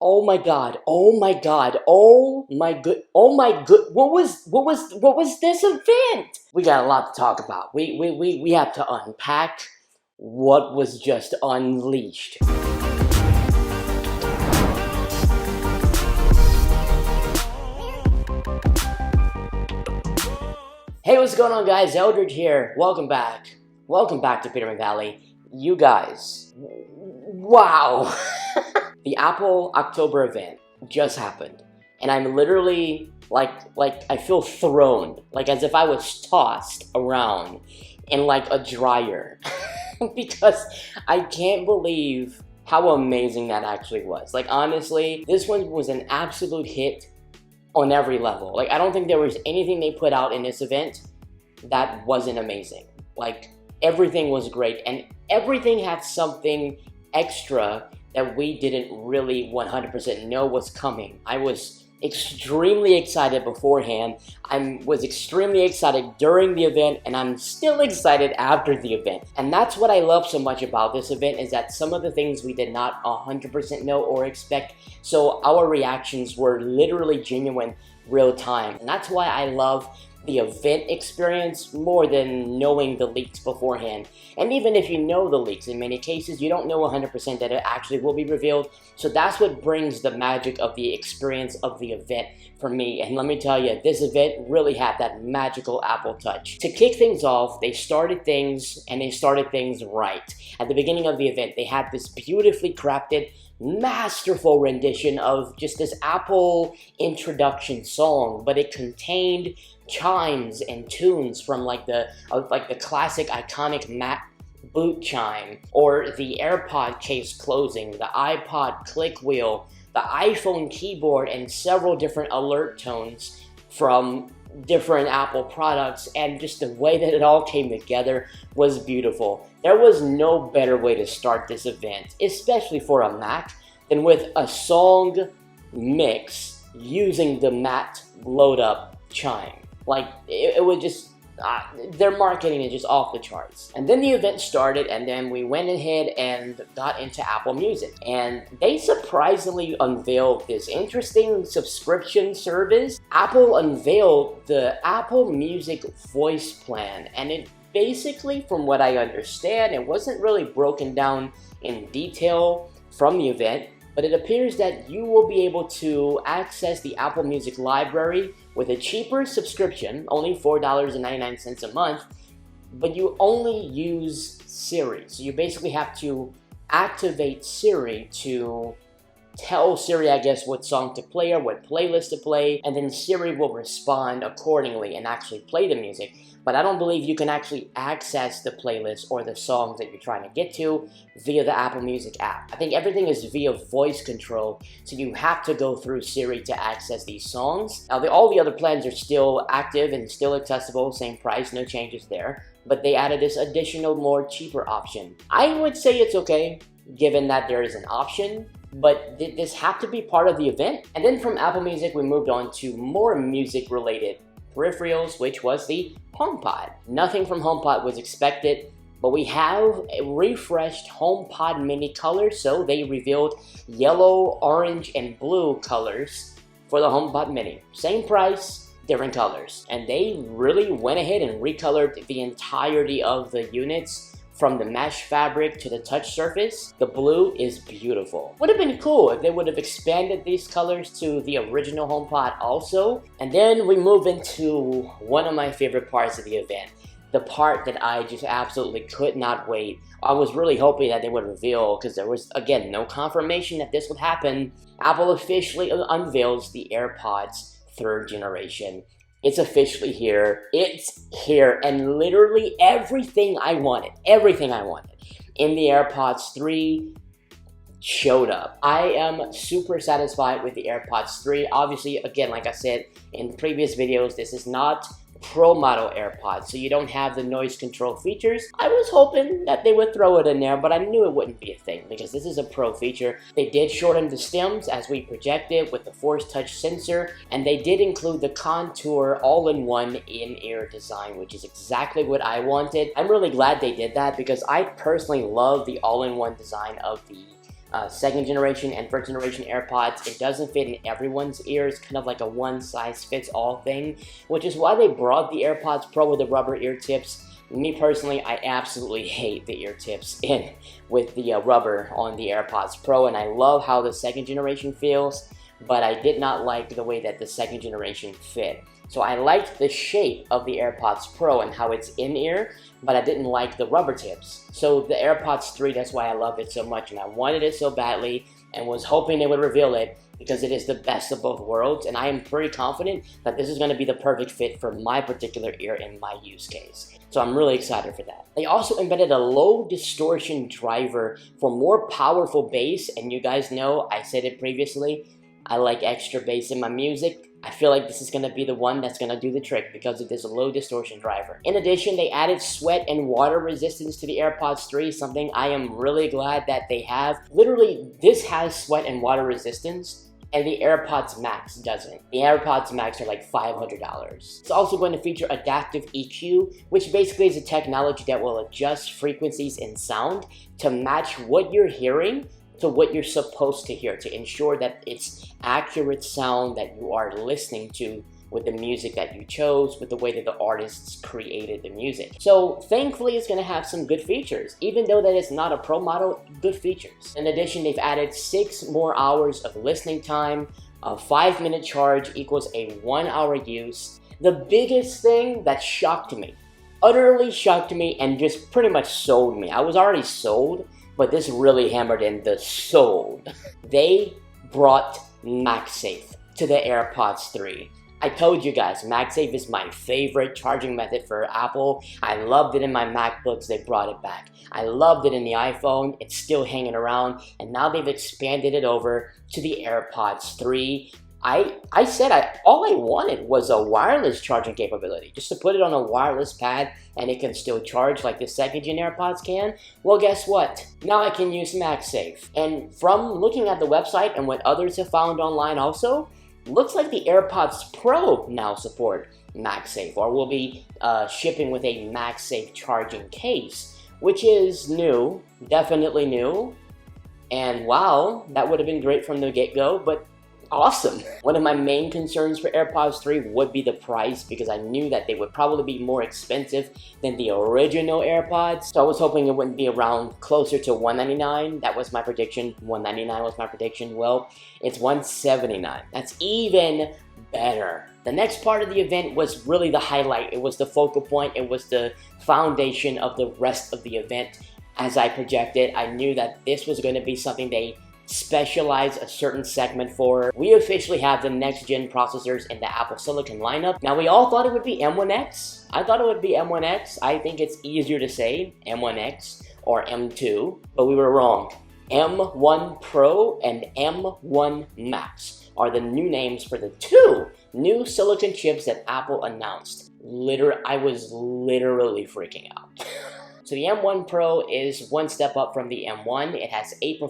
Oh my god, oh my god, what was this event? We got a lot to talk about. We have to unpack what was just unleashed. Hey, what's going on, guys? Eldridge here. Welcome back. Welcome back to Peterman Valley. You guys, wow. The Apple October event just happened, and I'm literally like I feel thrown, like as if I was tossed around in like a dryer because I can't believe how amazing that actually was. Like, honestly, this one was an absolute hit on every level. Like, I don't think there was anything they put out in this event that wasn't amazing. Like, everything was great, and everything had something extra that we didn't really 100% know was coming. I was extremely excited beforehand. I was extremely excited during the event, and I'm still excited after the event. And that's what I love so much about this event, is that some of the things we did not 100% know or expect, so our reactions were literally genuine, real time. And that's why I love the event experience more than knowing the leaks beforehand. And even if you know the leaks, in many cases you don't know 100% that it actually will be revealed. So that's what brings the magic of the experience of the event for me. And let me tell you, this event really had that magical Apple touch. To kick things off, they started things right. At the beginning of the event, they had this beautifully crafted, masterful rendition of just this Apple introduction song, but it contained chimes and tunes from like the classic iconic Mac boot chime, or the AirPod case closing, the iPod click wheel, the iPhone keyboard, and several different alert tones from different Apple products. And just the way that it all came together was beautiful. There was no better way to start this event, especially for a Mac, than with a song mix using the Mac load up chime. Like, it would just, their marketing is just off the charts. And then the event started, and then we went ahead and got into Apple Music. And they surprisingly unveiled this interesting subscription service. Apple unveiled the Apple Music voice plan, and it basically, from what I understand, it wasn't really broken down in detail from the event, but it appears that you will be able to access the Apple Music library with a cheaper subscription, only $4.99 a month, but you only use Siri. So you basically have to activate Siri to tell Siri, I guess, what song to play or what playlist to play, and then Siri will respond accordingly and actually play the music. But I don't believe you can actually access the playlist or the songs that you're trying to get to via the Apple Music app. I think everything is via voice control, so you have to go through Siri to access these songs. Now, all the other plans are still active and still accessible, same price, no changes there, but they added this additional, more cheaper option. I would say it's okay, given that there is an option, but did this have to be part of the event? And then from Apple Music, we moved on to more music-related peripherals, which was the HomePod. Nothing from HomePod was expected, but we have a refreshed HomePod mini color, so they revealed yellow, orange, and blue colors for the HomePod mini. Same price, different colors. And they really went ahead and recolored the entirety of the units, from the mesh fabric to the touch surface. The blue is beautiful. Would have been cool if they would have expanded these colors to the original HomePod also. And then we move into one of my favorite parts of the event, the part that I just absolutely could not wait. I was really hoping that they would reveal, because there was, again, no confirmation that this would happen. Apple officially unveils the AirPods 3rd generation. It's officially here. It's here, and literally everything I wanted in the AirPods 3 showed up. I am super satisfied with the AirPods 3. Obviously, again, like I said in previous videos, this is not Pro model AirPods, so you don't have the noise control features. I was hoping that they would throw it in there, but I knew it wouldn't be a thing because this is a Pro feature. They did shorten the stems as we projected with the Force Touch sensor, and they did include the Contour all-in-one in-ear design, which is exactly what I wanted. I'm really glad they did that because I personally love the all-in-one design of the second generation and first generation AirPods. It doesn't fit in everyone's ear. It's kind of like a one-size-fits-all thing, which is why they brought the AirPods Pro with the rubber ear tips. Me personally, I absolutely hate the ear tips in with the rubber on the AirPods Pro, and I love how the second generation feels, but I did not like the way that the second generation fit. So I liked the shape of the AirPods Pro and how it's in-ear, but I didn't like the rubber tips. So the AirPods 3, that's why I love it so much, and I wanted it so badly and was hoping they would reveal it because it is the best of both worlds, and I am pretty confident that this is going to be the perfect fit for my particular ear and my use case. So I'm really excited for that. They also embedded a low distortion driver for more powerful bass, and you guys know, I said it previously, I like extra bass in my music. I feel like this is going to be the one that's going to do the trick because of this low distortion driver. In addition, they added sweat and water resistance to the AirPods 3, something I am really glad that they have. Literally, this has sweat and water resistance, and the AirPods Max doesn't. The AirPods Max are like $500. It's also going to feature adaptive EQ, which basically is a technology that will adjust frequencies in sound to match what you're hearing to what you're supposed to hear, to ensure that it's accurate sound that you are listening to with the music that you chose, with the way that the artists created the music. So thankfully it's going to have some good features, even though that it's not a Pro model, good features. In addition, they've added 6 more hours of listening time, a 5-minute charge equals a 1-hour use. The biggest thing that shocked me, utterly shocked me, and just pretty much sold me. I was already sold, but this really hammered in the sold. They brought MagSafe to the AirPods 3. I told you guys, MagSafe is my favorite charging method for Apple. I loved it in my MacBooks, they brought it back. I loved it in the iPhone, it's still hanging around, and now they've expanded it over to the AirPods 3. I said all I wanted was a wireless charging capability, just to put it on a wireless pad and it can still charge like the second-gen AirPods can. Well, guess what? Now I can use MagSafe. And from looking at the website and what others have found online also, looks like the AirPods Pro now support MagSafe, or will be shipping with a MagSafe charging case, which is new, definitely new. And wow, that would have been great from the get-go, but awesome. One of my main concerns for AirPods 3 would be the price, because I knew that they would probably be more expensive than the original AirPods. So I was hoping it wouldn't be around closer to $199. That was my prediction. $199 was my prediction. Well, it's $179. That's even better. The next part of the event was really the highlight. It was the focal point. It was the foundation of the rest of the event. As I projected, I knew that this was going to be something they specialize a certain segment for. We officially have the next-gen processors in the Apple Silicon lineup. Now, we all thought it would be M1X. I thought it would be M1X. I think it's easier to say M1X or M2, but we were wrong. M1 Pro and M1 Max are the new names for the 2 new silicon chips that Apple announced. I was literally freaking out. So the M1 Pro is one step up from the M1. It has 8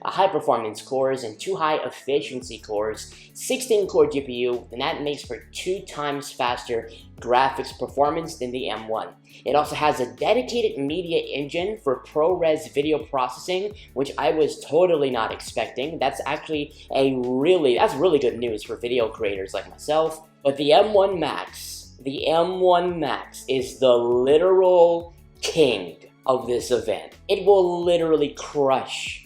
high-performance cores and 2 high-efficiency cores, 16-core GPU, and that makes for 2 times faster graphics performance than the M1. It also has a dedicated media engine for ProRes video processing, which I was totally not expecting. That's actually that's really good news for video creators like myself. But the M1 Max is the literal king of this event. It will literally crush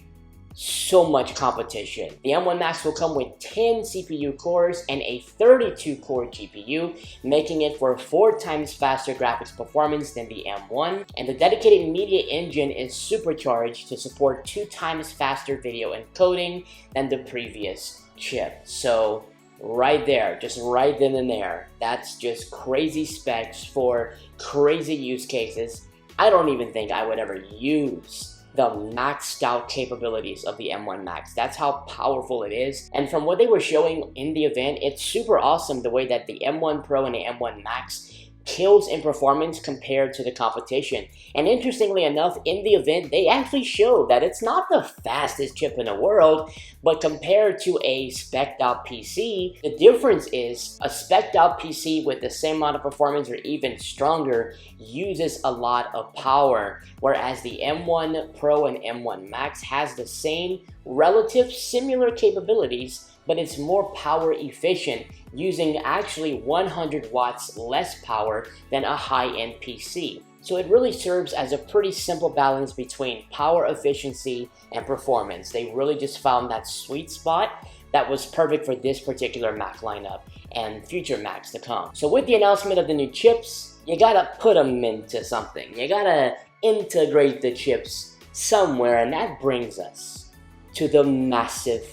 so much competition. The M1 Max will come with 10 CPU cores and a 32-core GPU, making it for 4 times faster graphics performance than the M1, and the dedicated media engine is supercharged to support 2 times faster video encoding than the previous chip. So right there, just right then and there, that's just crazy specs for crazy use cases. I don't even think I would ever use the maxed out capabilities of the M1 Max. That's how powerful it is. And from what they were showing in the event, it's super awesome the way that the M1 Pro and the M1 Max kills in performance compared to the competition. And interestingly enough, in the event, they actually showed that it's not the fastest chip in the world, But compared to a spec'd out PC, the difference is a spec'd out PC with the same amount of performance or even stronger uses a lot of power, whereas the M1 Pro and M1 Max has the same relative similar capabilities, but it's more power efficient, using actually 100 watts less power than a high-end PC. So it really serves as a pretty simple balance between power efficiency and performance. They really just found that sweet spot that was perfect for this particular Mac lineup and future Macs to come. So with the announcement of the new chips, you gotta put them into something. You gotta integrate the chips somewhere, and that brings us to the massive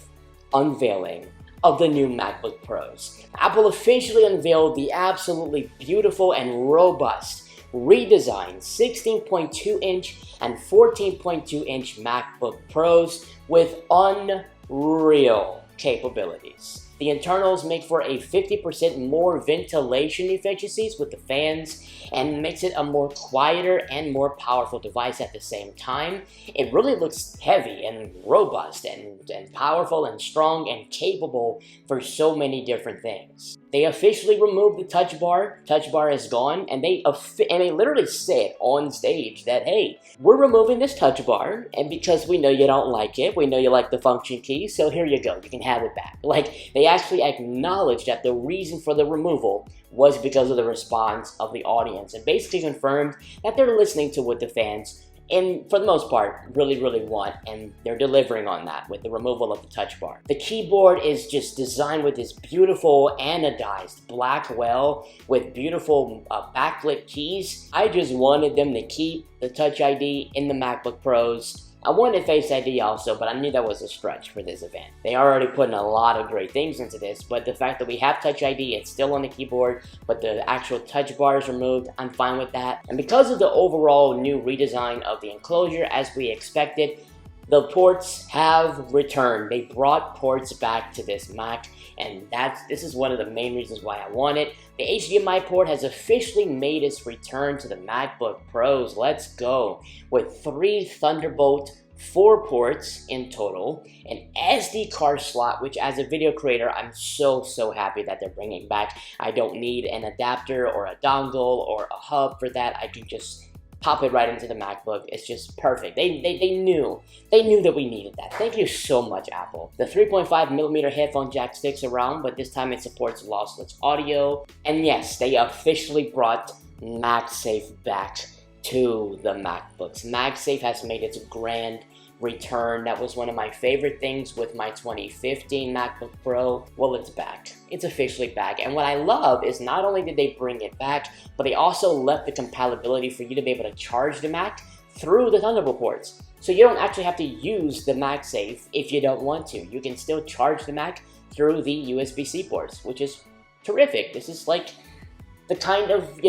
unveiling of the new MacBook Pros. Apple officially unveiled the absolutely beautiful and robust redesigned 16.2-inch and 14.2-inch MacBook Pros with unreal capabilities. The internals make for a 50% more ventilation efficiencies with the fans and makes it a more quieter and more powerful device at the same time. It really looks heavy and robust and powerful and strong and capable for so many different things. They officially removed the touch bar. Touch bar is gone, and they literally said on stage that, hey, we're removing this touch bar, and because we know you don't like it, we know you like the function key, so here you go, you can have it back. Like, they actually acknowledged that the reason for the removal was because of the response of the audience, and basically confirmed that they're listening to what the fans, and for the most part, really want, and they're delivering on that with the removal of the touch bar. The keyboard is just designed with this beautiful anodized black well with beautiful backlit keys. I just wanted them to keep the Touch ID in the MacBook Pros. I wanted Face ID also, but I knew that was a stretch for this event. They are already putting a lot of great things into this, but the fact that we have Touch ID, it's still on the keyboard, but the actual touch bar is removed, I'm fine with that. And because of the overall new redesign of the enclosure, as we expected, the ports have returned. They brought ports back to this Mac, and this is one of the main reasons why I want it. The HDMI port has officially made its return to the MacBook Pros. Let's go. With 3 Thunderbolt 4 ports in total, an SD card slot, which as a video creator, I'm so happy that they're bringing back. I don't need an adapter or a dongle or a hub for that. I can just pop it right into the MacBook. It's just perfect. They knew that we needed that. Thank you so much, Apple. The 3.5mm headphone jack sticks around, but this time it supports lossless audio. And yes, they officially brought MagSafe back to the MacBooks. MagSafe has made its grand return. That was one of my favorite things with my 2015 MacBook Pro. Well, it's back. It's officially back. And what I love is not only did they bring it back, but they also left the compatibility for you to be able to charge the Mac through the Thunderbolt ports. So you don't actually have to use the MagSafe if you don't want to. You can still charge the Mac through the USB-C ports, which is terrific. This is like the kind of,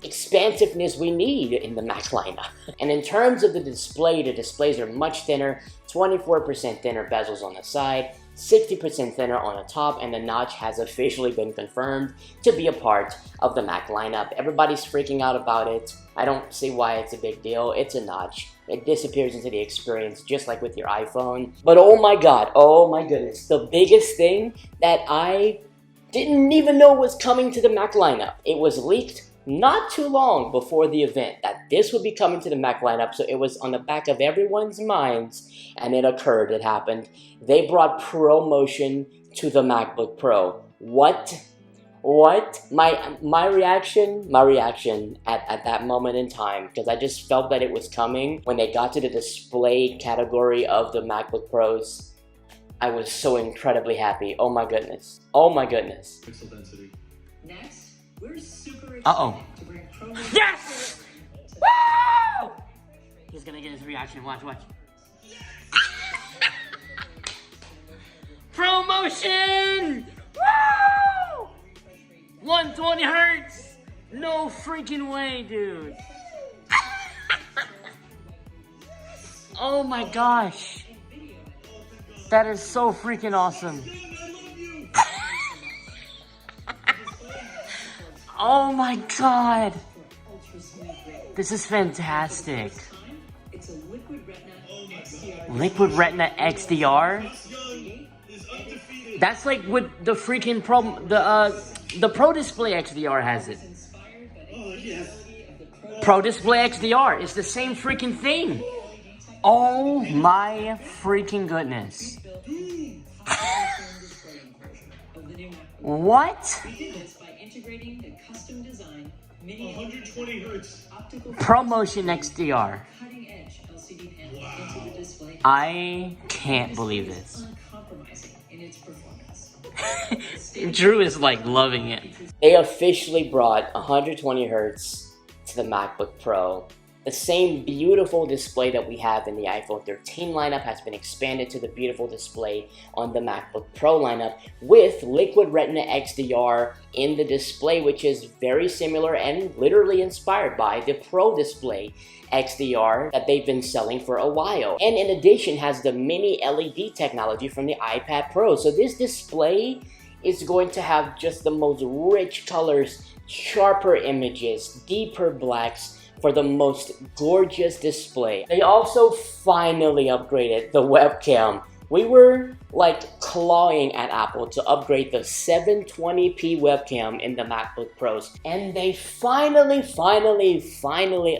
expansiveness we need in the Mac lineup. And in terms of the displays are much thinner, 24% thinner bezels on the side, 60% thinner on the top, and the notch has officially been confirmed to be a part of the Mac lineup. Everybody's freaking out about it. I don't see why it's a big deal. It's a notch. It disappears into the experience just like with your iPhone. But oh my goodness, the biggest thing that I didn't even know was coming to the Mac lineup. It was leaked not too long before the event that this would be coming to the Mac lineup, so it was on the back of everyone's minds, and it occurred, it happened. They brought ProMotion to the MacBook Pro. What? My reaction at that moment in time, because I just felt that it was coming when they got to the display category of the MacBook Pros. I was so incredibly happy. Oh my goodness. Pixel density. Next, we're super excited to bring ProMotion. Yes! Woo! He's gonna get his reaction. Watch. ProMotion! Woo! 120 hertz! No freaking way, dude. Oh my gosh. That is so freaking awesome. Oh my god. This is fantastic. It's a liquid Retina XDR. Liquid Retina XDR? That's like with the freaking the Pro Display XDR has it. Pro Display XDR is the same freaking thing. Oh my freaking goodness. What? 120 hertz ProMotion XDR. I can't believe this. Drew is like loving it. They officially brought 120 hertz to the MacBook Pro. The same beautiful display that we have in the iPhone 13 lineup has been expanded to the beautiful display on the MacBook Pro lineup with liquid Retina XDR in the display, which is very similar and literally inspired by the Pro Display XDR that they've been selling for a while. And in addition has the mini LED technology from the iPad Pro. So this display is going to have just the most rich colors, sharper images, deeper blacks, for the most gorgeous display. They also finally upgraded the webcam. We were like clawing at Apple to upgrade the 720p webcam in the MacBook Pros, and they finally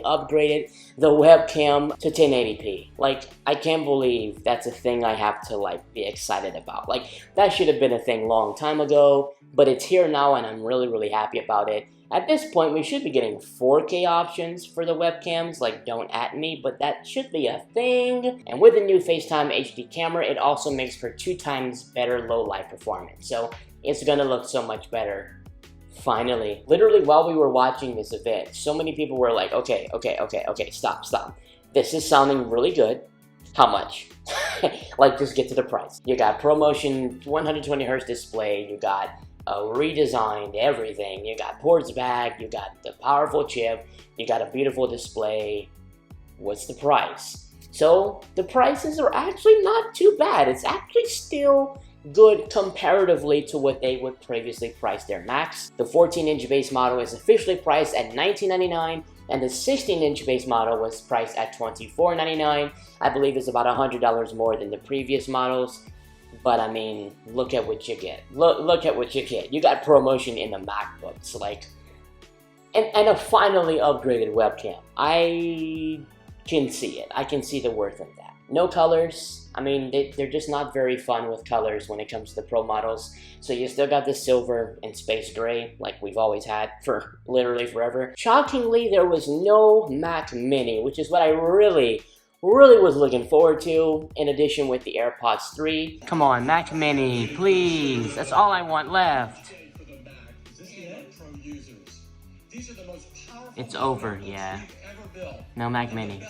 upgraded the webcam to 1080p. Like, I can't believe that's a thing I have to like be excited about. Like, that should have been a thing long time ago, but it's here now and I'm really happy about it. At this point, we should be getting 4K options for the webcams, like don't at me, but that should be a thing. And with the new FaceTime HD camera, it also makes for 2 times better low light performance. So it's gonna look so much better. Finally. Literally while we were watching this event, so many people were like, okay, stop. This is sounding really good. How much? Like, just get to the price. You got ProMotion 120Hz display, you got redesigned everything. You got ports back, you got the powerful chip, you got a beautiful display. What's the price? So the prices are actually not too bad. It's actually still good comparatively to what they would previously price their Macs. The 14-inch base model is officially priced at $19.99, and the 16-inch base model was priced at $24.99. I believe it's about $100 more than the previous models. But I mean, look at what you get. Look at what you get. You got ProMotion in the MacBooks, like, and a finally upgraded webcam. I can see it. I can see the worth of that. No colors. I mean, they're just not very fun with colors when it comes to the Pro models. So you still got the silver and space gray, like we've always had for literally forever. Shockingly, there was no Mac Mini, which is what I really was looking forward to, in addition with the AirPods 3. Come on, Mac Mini, please. That's all I want left. It's over, yeah. No Mac Mini.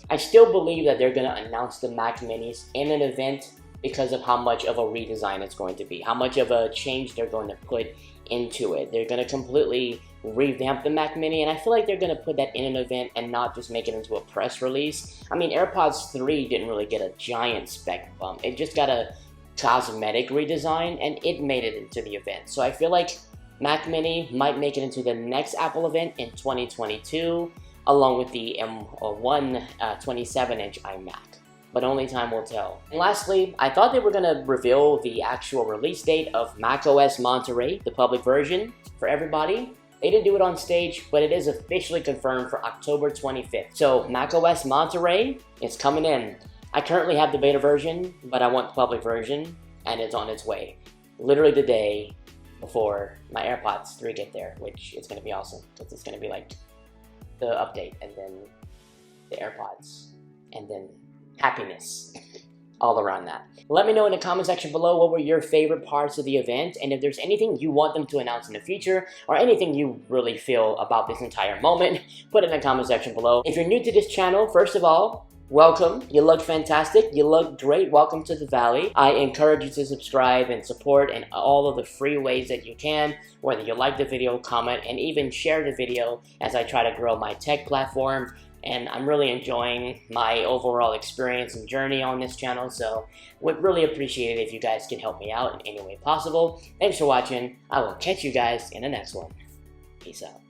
I still believe that they're going to announce the Mac Minis in an event because of how much of a redesign it's going to be, how much of a change they're going to put into it. They're going to completely revamp the Mac Mini, and I feel like they're going to put that in an event and not just make it into a press release. I mean, AirPods 3 didn't really get a giant spec bump. It just got a cosmetic redesign, and it made it into the event. So I feel like Mac Mini might make it into the next Apple event in 2022, along with the M1 27-inch iMac. But only time will tell. And lastly, I thought they were going to reveal the actual release date of macOS Monterey, the public version, for everybody. They didn't do it on stage, but it is officially confirmed for October 25th. So macOS Monterey is coming in. I currently have the beta version, but I want the public version, and it's on its way. Literally the day before my AirPods 3 get there, which is going to be awesome, because it's going to be like the update, and then the AirPods, and then happiness all around that. Let me know in the comment section below what were your favorite parts of the event, and if there's anything you want them to announce in the future, or anything you really feel about this entire moment, put it in the comment section below. If you're new to this channel, first of all, welcome. You look fantastic. You look great. Welcome to the Valley. I encourage you to subscribe and support in all of the free ways that you can, whether you like the video, comment, and even share the video as I try to grow my tech platform. And I'm really enjoying my overall experience and journey on this channel, so would really appreciate it if you guys can help me out in any way possible. Thanks for watching. I will catch you guys in the next one. Peace out.